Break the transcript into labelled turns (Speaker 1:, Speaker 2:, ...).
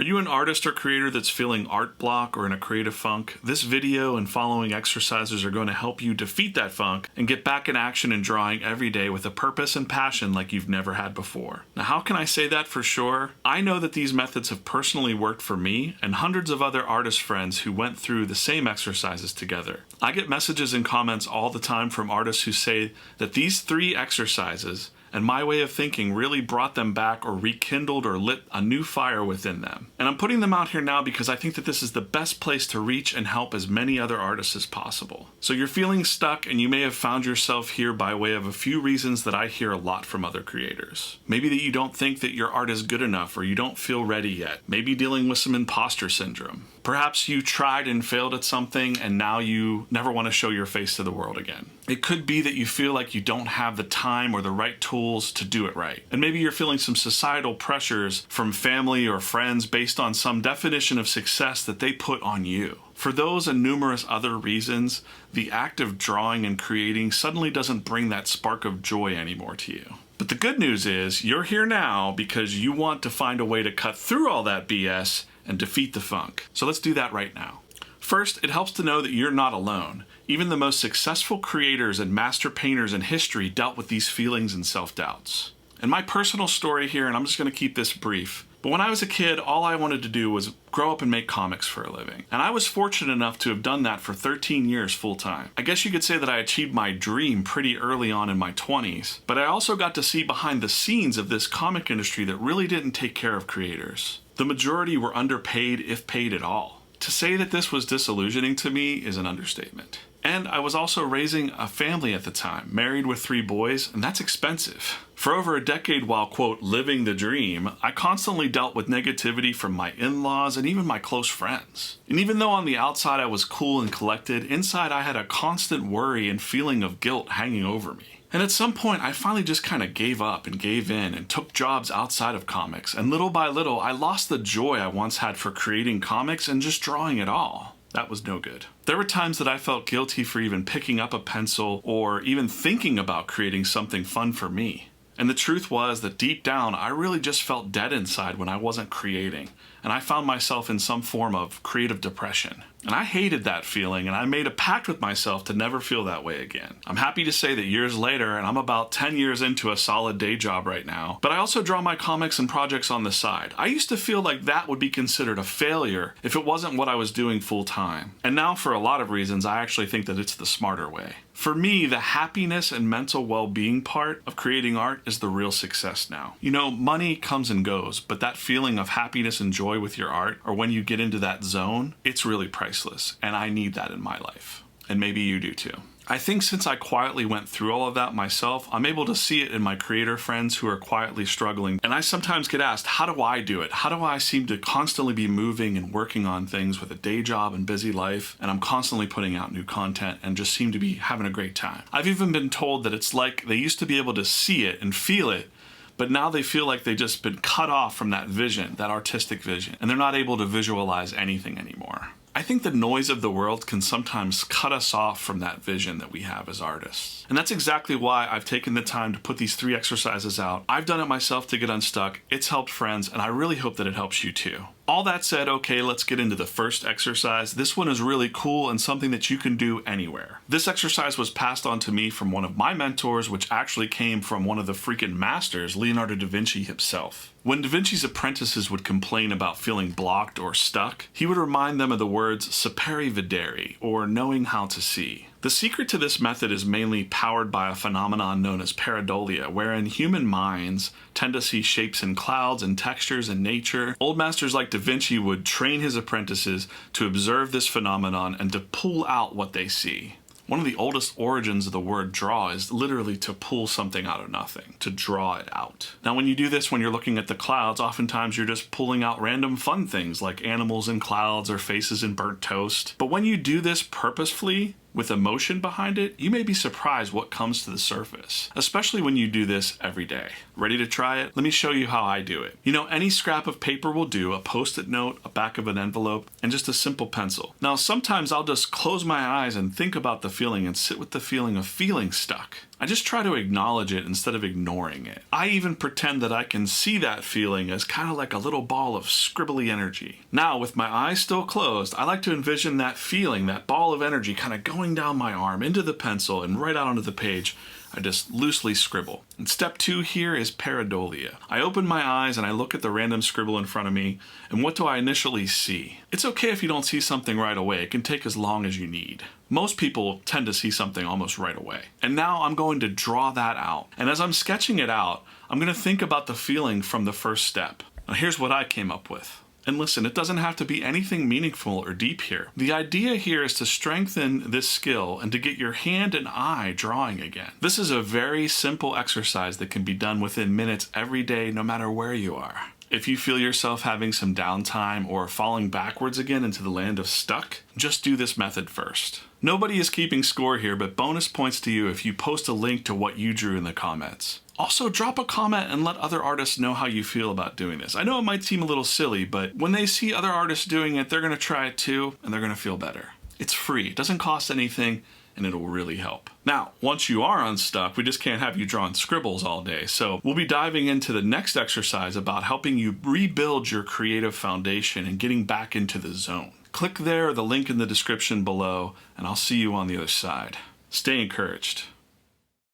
Speaker 1: Are you an artist or creator that's feeling art block or in a creative funk? This video and following exercises are going to help you defeat that funk and get back in action and drawing every day with a purpose and passion like you've never had before. Now, how can I say that for sure? I know that these methods have personally worked for me and hundreds of other artist friends who went through the same exercises together. I get messages and comments all the time from artists who say that these 3 exercises and my way of thinking really brought them back or rekindled or lit a new fire within them. And I'm putting them out here now because I think that this is the best place to reach and help as many other artists as possible. So you're feeling stuck and you may have found yourself here by way of a few reasons that I hear a lot from other creators. Maybe that you don't think that your art is good enough or you don't feel ready yet. Maybe dealing with some imposter syndrome. Perhaps you tried and failed at something and now you never want to show your face to the world again. It could be that you feel like you don't have the time or the right tools to do it right. And maybe you're feeling some societal pressures from family or friends based on some definition of success that they put on you. For those and numerous other reasons, the act of drawing and creating suddenly doesn't bring that spark of joy anymore to you. But the good news is you're here now because you want to find a way to cut through all that BS and defeat the funk. So let's do that right now. First, it helps to know that you're not alone. Even the most successful creators and master painters in history dealt with these feelings and self-doubts. And my personal story here, and I'm just going to keep this brief, but when I was a kid, all I wanted to do was grow up and make comics for a living. And I was fortunate enough to have done that for 13 years full time. I guess you could say that I achieved my dream pretty early on in my 20s, but I also got to see behind the scenes of this comic industry that really didn't take care of creators. The majority were underpaid, if paid at all. To say that this was disillusioning to me is an understatement. And I was also raising a family at the time, married with 3 boys, and that's expensive. For over a decade while, quote, living the dream, I constantly dealt with negativity from my in-laws and even my close friends. And even though on the outside I was cool and collected, inside I had a constant worry and feeling of guilt hanging over me. And at some point, I finally just kind of gave up and gave in and took jobs outside of comics. And little by little, I lost the joy I once had for creating comics and just drawing at all. That was no good. There were times that I felt guilty for even picking up a pencil or even thinking about creating something fun for me. And the truth was that deep down, I really just felt dead inside when I wasn't creating. And I found myself in some form of creative depression. And I hated that feeling, and I made a pact with myself to never feel that way again. I'm happy to say that years later, and I'm about 10 years into a solid day job right now, but I also draw my comics and projects on the side. I used to feel like that would be considered a failure if it wasn't what I was doing full time. And now, for a lot of reasons, I actually think that it's the smarter way. For me, the happiness and mental well-being part of creating art is the real success now. You know, money comes and goes, but that feeling of happiness and joy with your art, or when you get into that zone, it's really priceless, and I need that in my life. And maybe you do too. I think since I quietly went through all of that myself, I'm able to see it in my creator friends who are quietly struggling. And I sometimes get asked, how do I do it? How do I seem to constantly be moving and working on things with a day job and busy life, and I'm constantly putting out new content and just seem to be having a great time? I've even been told that it's like they used to be able to see it and feel it, but now they feel like they've just been cut off from that vision, that artistic vision, and they're not able to visualize anything anymore. I think the noise of the world can sometimes cut us off from that vision that we have as artists. And that's exactly why I've taken the time to put these 3 exercises out. I've done it myself to get unstuck. It's helped friends, and I really hope that it helps you too. All that said, okay, let's get into the first exercise. This one is really cool and something that you can do anywhere. This exercise was passed on to me from one of my mentors, which actually came from one of the freaking masters, Leonardo da Vinci himself. When Da Vinci's apprentices would complain about feeling blocked or stuck, he would remind them of the words sapere videre, or knowing how to see. The secret to this method is mainly powered by a phenomenon known as pareidolia, wherein human minds tend to see shapes in clouds and textures in nature. Old masters like Da Vinci would train his apprentices to observe this phenomenon and to pull out what they see. One of the oldest origins of the word draw is literally to pull something out of nothing, to draw it out. Now, when you do this when you're looking at the clouds, oftentimes you're just pulling out random fun things like animals in clouds or faces in burnt toast. But when you do this purposefully, with emotion behind it, you may be surprised what comes to the surface, especially when you do this every day. Ready to try it? Let me show you how I do it. You know, any scrap of paper will do, a post-it note, a back of an envelope, and just a simple pencil. Now, sometimes I'll just close my eyes and think about the feeling and sit with the feeling of feeling stuck. I I just try to acknowledge it instead of ignoring it. I even pretend that I can see that feeling as kind of like a little ball of scribbly energy. Now, with my eyes still closed, I like to envision that feeling, that ball of energy kind of going down my arm into the pencil and right out onto the page. I just loosely scribble. And step 2 here is pareidolia. I open my eyes and I look at the random scribble in front of me, and what do I initially see? It's okay if you don't see something right away. It can take as long as you need. Most people tend to see something almost right away. And now I'm going to draw that out. And as I'm sketching it out, I'm going to think about the feeling from the first step. Now here's what I came up with. And listen, it doesn't have to be anything meaningful or deep here. The idea here is to strengthen this skill and to get your hand and eye drawing again. This is a very simple exercise that can be done within minutes every day, no matter where you are. If you feel yourself having some downtime or falling backwards again into the land of stuck, just do this method first. Nobody is keeping score here, but bonus points to you if you post a link to what you drew in the comments. Also, drop a comment and let other artists know how you feel about doing this. I know it might seem a little silly, but when they see other artists doing it, they're going to try it too, and they're going to feel better. It's free, it doesn't cost anything, and it'll really help. Now, once you are unstuck, we just can't have you drawing scribbles all day. So we'll be diving into the next exercise about helping you rebuild your creative foundation and getting back into the zone. Click there or the link in the description below, and I'll see you on the other side. Stay encouraged.